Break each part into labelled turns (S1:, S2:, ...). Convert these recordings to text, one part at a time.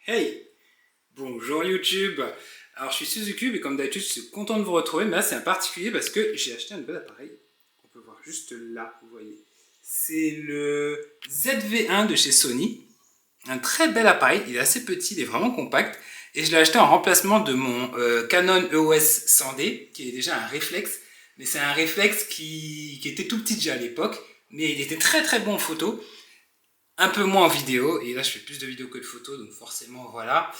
S1: Hey! Bonjour YouTube! Alors je suis Suzucube et comme d'habitude je suis content de vous retrouver, mais là c'est un particulier parce que j'ai acheté un nouvel appareil qu'on peut voir juste là, vous voyez. C'est le ZV-1 de chez Sony, un très bel appareil, il est assez petit, il est vraiment compact et je l'ai acheté en remplacement de mon Canon EOS 100D qui est déjà un réflexe, mais c'est un réflexe qui était tout petit déjà à l'époque, mais il était très très bon en photo. Un peu moins en vidéo, et là je fais plus de vidéos que de photos, donc forcément voilà.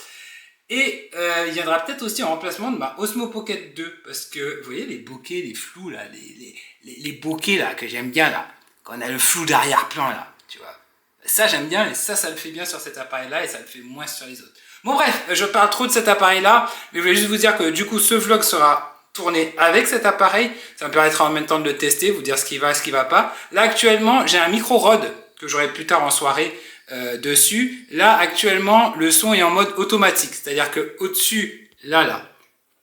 S1: Et il viendra peut-être aussi en remplacement de ma Osmo Pocket 2, parce que vous voyez les bokeh, les flous là, les bokeh là, que j'aime bien là, quand on a le flou d'arrière-plan là, tu vois. Ça j'aime bien, et ça le fait bien sur cet appareil là, et ça le fait moins sur les autres. Bon bref, je parle trop de cet appareil là, mais je voulais juste vous dire que du coup ce vlog sera tourné avec cet appareil, ça me permettra en même temps de le tester, vous dire ce qui va et ce qui va pas. Là actuellement j'ai un micro Rode, que j'aurai plus tard en soirée dessus. Là, actuellement, le son est en mode automatique. C'est-à-dire que au-dessus,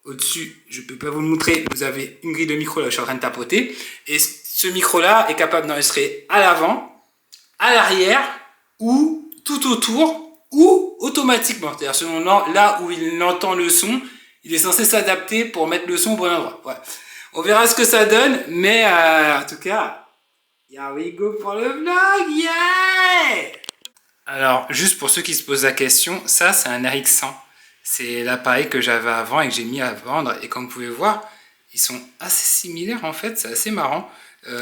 S1: au-dessus, je peux pas vous le montrer, vous avez une grille de micro, là, je suis en train de tapoter. Et ce micro-là est capable d'enregistrer à l'avant, à l'arrière, ou tout autour, ou automatiquement. C'est-à-dire selon là où il entend le son, il est censé s'adapter pour mettre le son au bon endroit. Voilà. On verra ce que ça donne, mais en tout cas, here we go pour le vlog, yeah! Alors, juste pour ceux qui se posent la question, ça c'est un RX100. C'est l'appareil que j'avais avant et que j'ai mis à vendre. Et comme vous pouvez voir, ils sont assez similaires en fait, c'est assez marrant.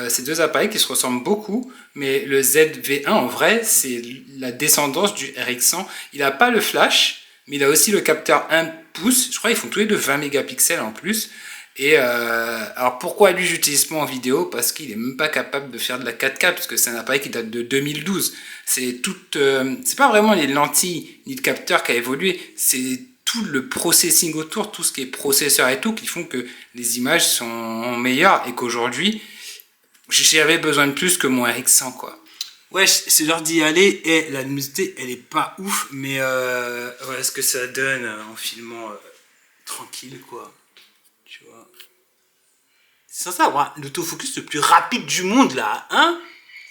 S1: Ces deux appareils qui se ressemblent beaucoup, mais le ZV-1 en vrai, c'est la descendance du RX100. Il n'a pas le flash, mais il a aussi le capteur 1 pouce. Je crois qu'ils font tous les deux 20 mégapixels en plus. Et alors pourquoi lui j'utilise pas en vidéo? Parce qu'il est même pas capable de faire de la 4K, parce que c'est un appareil qui date de 2012. C'est c'est pas vraiment les lentilles ni le capteur qui a évolué, c'est tout le processing autour, tout ce qui est processeur et tout, qui font que les images sont meilleures et qu'aujourd'hui j'avais besoin de plus que mon RX100 quoi. Ouais, c'est l'heure d'y aller et la luminosité elle est pas ouf, mais voilà ce que ça donne en filmant tranquille quoi. Tu vois. C'est censé avoir l'autofocus le plus rapide du monde là, hein?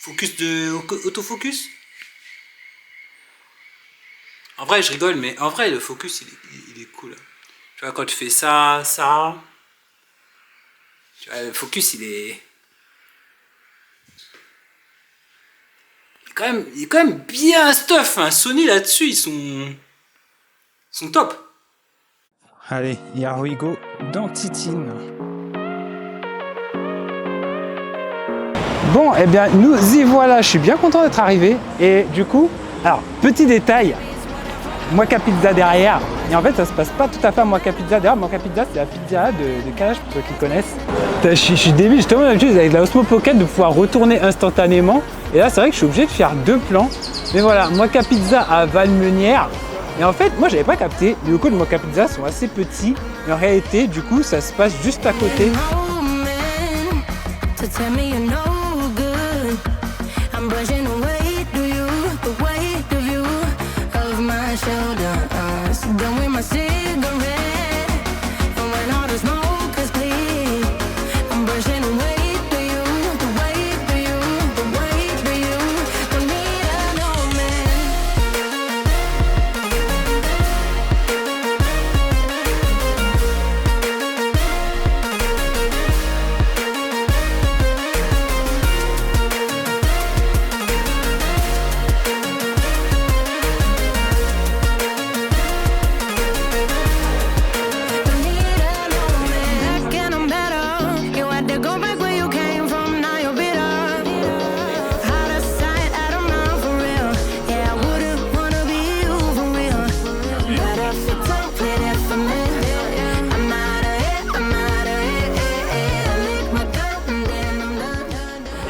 S1: Focus de autofocus. En vrai je rigole, mais en vrai le focus il est cool. Tu vois quand tu fais ça, tu vois, le focus il est quand même bien stuff, hein. Sony là-dessus ils sont top. Allez, here we go dans Titine. Bon, eh bien, nous y voilà. Je suis bien content d'être arrivé. Et du coup, alors, petit détail, Mocha Pizza derrière. Et en fait, ça se passe pas tout à fait à Mocha Pizza derrière. Mocha Pizza, c'est la pizza de Kalash, pour ceux qui connaissent. Je suis débile, justement, d'habitude, avec la Osmo Pocket, de pouvoir retourner instantanément. Et là, c'est vrai que je suis obligé de faire deux plans. Mais voilà, Mocha Pizza à Valmenière. Et en fait, moi, j'avais pas capté. Les locaux de Mocha Pizza sont assez petits. Mais en réalité, du coup, ça se passe juste à côté.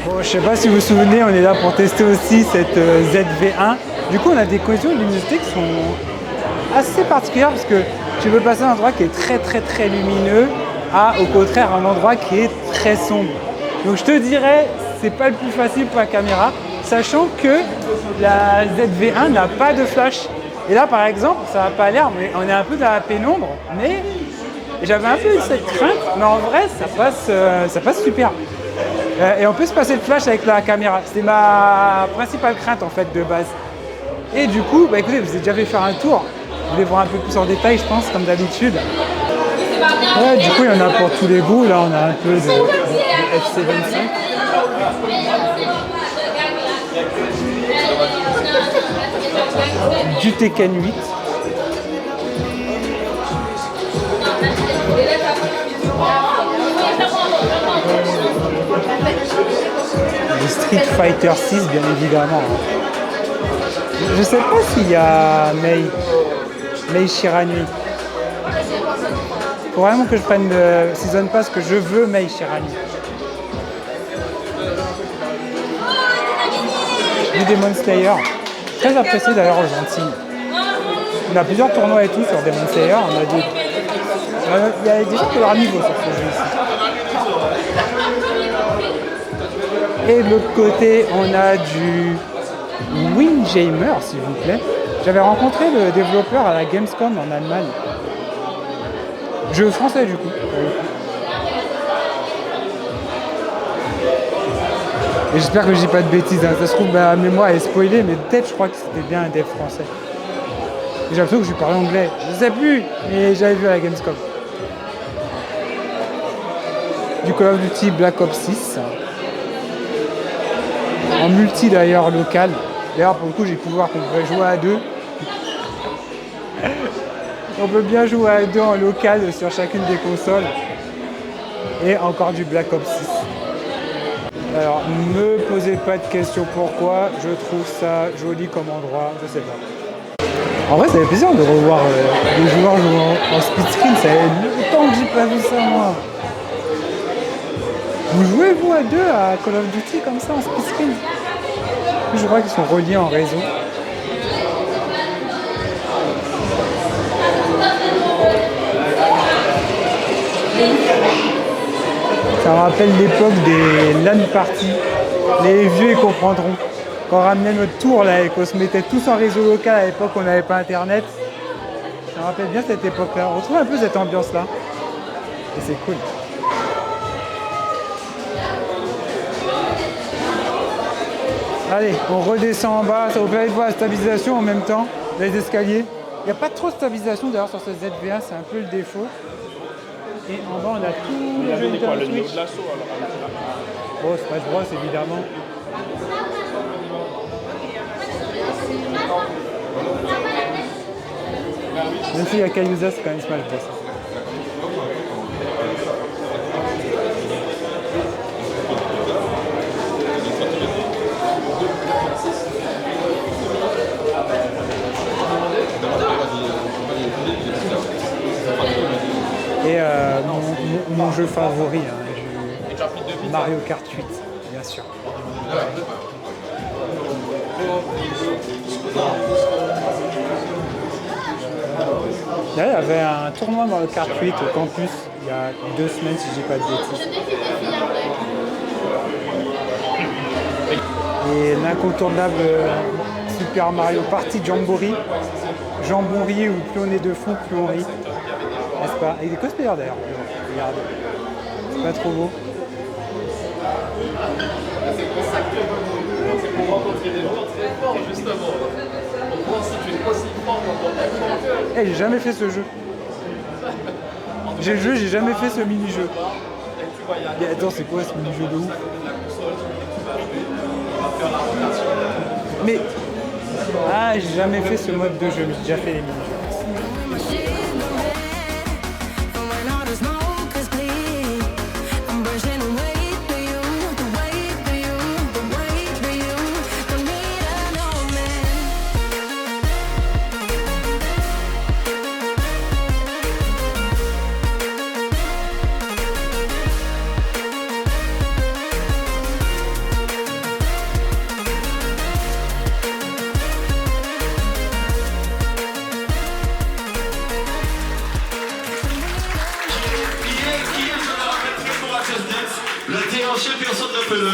S1: Bon, je sais pas si vous vous souvenez, on est là pour tester aussi cette ZV-1. Du coup, on a des conditions de luminosité qui sont assez particulières parce que tu veux passer un endroit qui est très lumineux à, au contraire, un endroit qui est très sombre. Donc je te dirais, c'est pas le plus facile pour la caméra, sachant que la ZV-1 n'a pas de flash. Et là, par exemple, ça n'a pas l'air, mais on est un peu dans la pénombre, mais j'avais un peu cette crainte, mais en vrai, ça passe super. Et on peut se passer le flash avec la caméra. C'était ma principale crainte en fait de base. Et du coup, bah écoutez, vous avez déjà fait faire un tour.
S2: Vous voulez voir un peu plus en détail, je pense, comme d'habitude. Ouais, du coup, il y en a pour tous les goûts. Là, on a un peu de FC25. Du Tekken 8. Du Street Fighter 6, bien évidemment. Je sais pas s'il y a Mei Shiranui. Faut vraiment que je prenne le Season Pass que je veux Mei Shiranui. Du Demon Slayer. Très apprécié d'ailleurs aux Antilles. On a plusieurs tournois et tout sur Demon Slayer. Il y a des gens de leur niveau sur ce jeu ici. Et de l'autre côté, on a du Windjammer, s'il vous plaît. J'avais rencontré le développeur à la Gamescom en Allemagne. Jeu français du coup. Et j'espère que je dis pas de bêtises. Hein. Ça se trouve, ma mémoire est spoilée, mais peut-être je crois que c'était bien un dev français. Et j'ai l'impression que je parlais anglais. Je sais plus, mais j'avais vu à la Gamescom. Du Call of Duty Black Ops 6. En multi d'ailleurs local. D'ailleurs pour le coup j'ai pu voir qu'on pouvait jouer à deux. On peut bien jouer à deux en local sur chacune des consoles. Et encore du Black Ops 6. Alors ne posez pas de questions pourquoi, je trouve ça joli comme endroit, je sais pas. En vrai ça fait plaisir de revoir les joueurs jouer en split screen, ça fait longtemps que j'ai pas vu ça moi. Vous jouez vous à deux à Call of Duty comme ça en split screen? Je crois qu'ils sont reliés en réseau. Ça me rappelle l'époque des LAN parties. Les vieux ils comprendront. Quand on ramenait notre tour là et qu'on se mettait tous en réseau local à l'époque où on n'avait pas internet. Ça me rappelle bien cette époque là. On retrouve un peu cette ambiance là. Et c'est cool. Allez, on redescend en bas, ça vous permet de voir la stabilisation en même temps, les escaliers. Il n'y a pas trop de stabilisation d'ailleurs sur cette ZV1, c'est un peu le défaut. Et en bas on a tout le jeu Nintendo Switch. Bon, Smash Bros évidemment. Même s'il y a Kayusa, c'est quand même Smash Bros. Et mon jeu favori, hein, Mario Kart 8, bien sûr. Là, il y avait un tournoi Mario Kart 8 au campus il y a 2 semaines, si je dis pas de bêtises. Et l'incontournable Super Mario Party Jamboree. Jamboree où plus on est de fou, plus on rit. N'est-ce pas? Avec des cosplayers d'ailleurs. Regardez. C'est pas trop beau. Hey, j'ai jamais fait ce jeu. J'ai le jeu, j'ai jamais fait ce mini-jeu. Mais attends, c'est quoi ce mini-jeu de ouf? Mais... Ah, j'ai jamais fait ce mode de jeu, mais j'ai déjà fait les mini-jeux.
S3: Personne ne peut le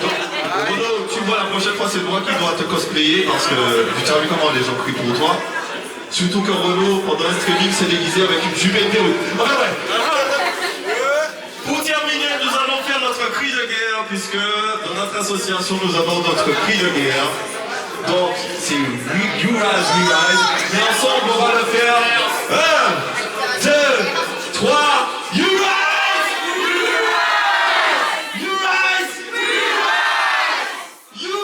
S3: donc, Renaud, tu vois, la prochaine fois, c'est moi qui dois te cosplayer parce que tu as vu comment les gens crient pour toi. Surtout que Renaud, pendant un streaming, s'est déguisé avec une super perruque. Ah ben ouais. Pour terminer, nous allons faire notre cri de guerre puisque dans notre association, nous avons notre cri de guerre. Donc, c'est You Rise, We Rise. Mais ensemble, on va le faire. 1, 2, 3, You Rise! You Rise! You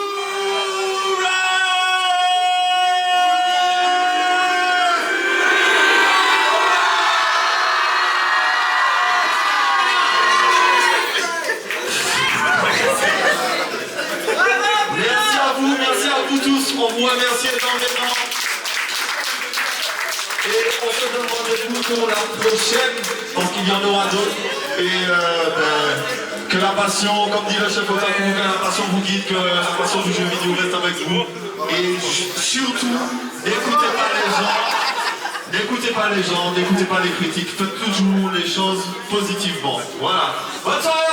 S3: merci à vous tous, on vous remercie énormément. Et on se donne rendez-vous pour la prochaine, parce qu'il y en aura d'autres. Et que la passion, comme dit le chef Otaku, que la passion vous guide, que la passion du jeu vidéo reste avec vous. Et surtout, n'écoutez pas les gens, n'écoutez pas les gens, n'écoutez pas les critiques, faites toujours les choses positivement. Voilà. Bonne soirée!